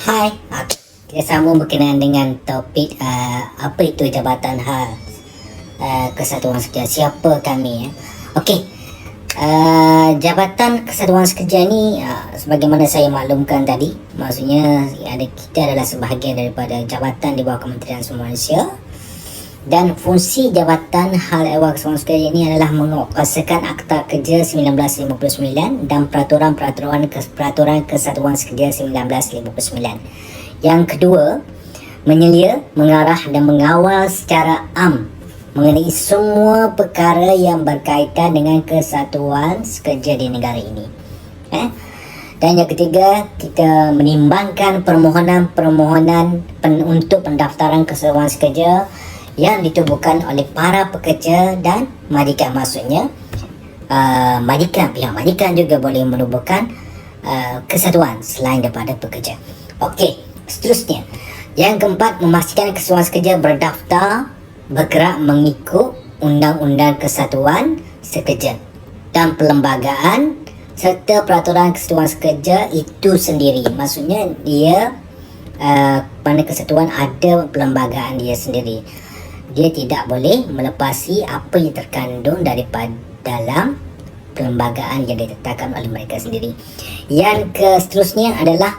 Hai, kita sambung berkenaan dengan topik apa itu Jabatan Hal Kesatuan Sekerja, siapa kami ya. Okey, Jabatan Kesatuan Sekerja ni sebagaimana saya maklumkan tadi, maksudnya kita adalah sebahagian daripada jabatan di bawah Kementerian Sumber Malaysia, dan fungsi Jabatan Hal Ehwal Kesatuan Sekerja ini adalah menguatkan Akta Kerja 1959 dan Peraturan Kesatuan Sekerja 1959. Yang kedua, menyelia, mengarah dan mengawal secara am mengenai semua perkara yang berkaitan dengan kesatuan sekerja di negara ini. Dan yang ketiga, kita menimbangkan permohonan untuk pendaftaran kesatuan sekerja yang ditubuhkan oleh para pekerja dan majikan. Maksudnya pihak majikan juga boleh menubuhkan kesatuan selain daripada pekerja. Okey, seterusnya, yang keempat, memastikan kesatuan sekerja berdaftar bergerak mengikut Undang-Undang Kesatuan Sekerja dan Perlembagaan serta Peraturan Kesatuan Sekerja itu sendiri. Maksudnya dia pada kesatuan ada perlembagaan dia sendiri. Dia tidak boleh melepasi apa yang terkandung daripada dalam perlembagaan yang ditetapkan oleh mereka sendiri. Yang seterusnya adalah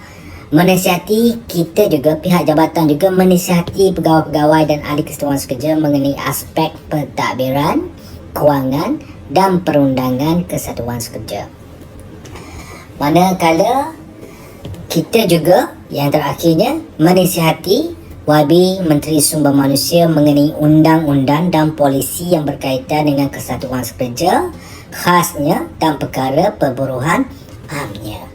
menasihati kita juga, pihak jabatan juga menasihati pegawai-pegawai dan ahli kesatuan sekerja mengenai aspek pentadbiran, kewangan dan perundangan kesatuan sekerja. Manakala kita juga yang terakhirnya menasihati YB Menteri Sumber Manusia mengenai undang-undang dan polisi yang berkaitan dengan kesatuan sekerja, khasnya dan perkara perburuhan amnya.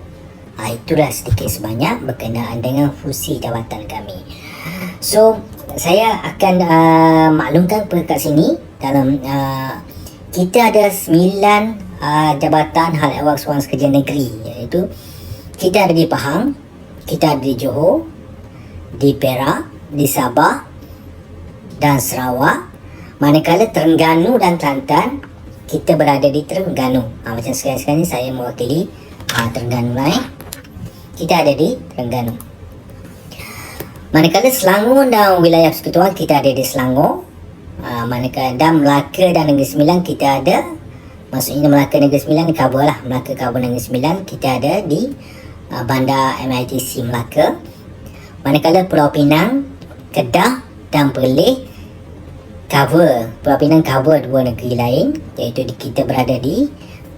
Itulah sedikit sebanyak berkenaan dengan fungsi jabatan kami. So, saya akan maklumkan kat sini dalam kita ada 9 jabatan hal ehwal kesatuan sekerja negeri, iaitu kita ada di Pahang, kita ada di Johor, di Perak, di Sabah dan Sarawak. Manakala Terengganu dan Kelantan, kita berada di Terengganu. Macam sekarang ni saya mewakili Terengganu lah. Kita ada di Terengganu. Manakala Selangor dan wilayah persekutuan, kita ada di Selangor. Manakala dan Melaka dan Negeri Sembilan, kita ada, maksudnya Melaka Negeri Sembilan cover lah, Melaka cover Negeri Sembilan, kita ada di Bandar MITC Melaka. Manakala Pulau Pinang, Kedah dan Perlis cover, Pulau Pinang cover 2 negeri lain, iaitu kita berada di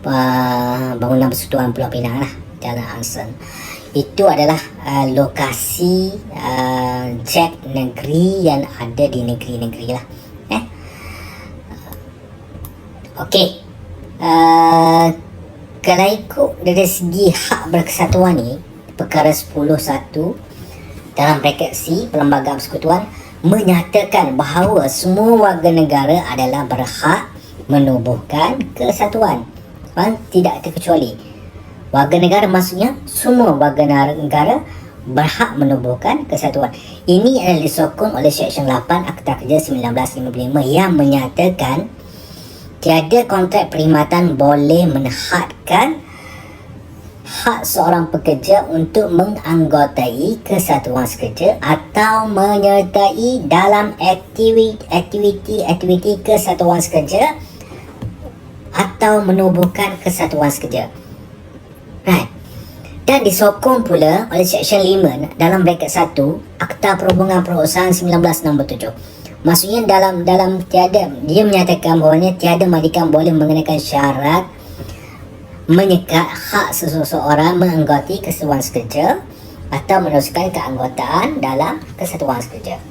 bangunan persekutuan Pulau Pinang lah, Jalan Anson. Itu adalah lokasi jet negeri yang ada di negeri-negeri lah. Okey, kalau ikut dari segi hak berkesatuan ni, perkara 10.1 dalam bracket C Perlembagaan Persekutuan menyatakan bahawa semua warga negara adalah berhak menubuhkan kesatuan, tidak terkecuali. Warga negara maksudnya semua warga negara berhak menubuhkan kesatuan. Ini adalah disokong oleh Seksyen 8 Akta Kerja 1955 yang menyatakan tiada kontrak perkhidmatan boleh menhadkan hak seorang pekerja untuk menganggotai kesatuan sekerja atau menyertai dalam aktiviti kesatuan sekerja atau menubuhkan kesatuan sekerja. Right. Dan disokong pula oleh Seksyen 5 dalam bracket 1 Akta Perhubungan Perusahaan 1967. Maksudnya dalam tiada, dia menyatakan bahawa tiada majikan boleh mengenakan syarat menyekat hak seseorang menganggotai kesatuan sekerja atau meneruskan keanggotaan dalam kesatuan sekerja.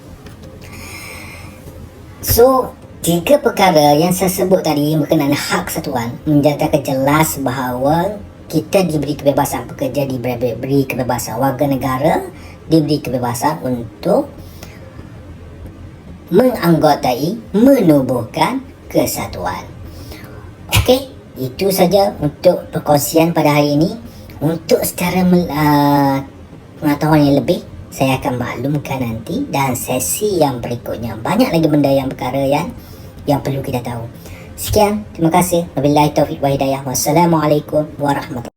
So, 3 perkara yang saya sebut tadi berkenaan hak kesatuan menyatakan jelas bahawa kita diberi kebebasan, pekerja diberi kebebasan, warga negara diberi kebebasan untuk menganggotai, menubuhkan kesatuan. Okey, itu saja untuk perkongsian pada hari ini. Untuk secara pengetahuan yang lebih, saya akan maklumkan nanti dan sesi yang berikutnya. Banyak lagi benda yang perkara yang perlu kita tahu. Sekian, terima kasih. Wabillahi taufiq wa hidayah. Wassalamualaikum warahmatullahi wabarakatuh.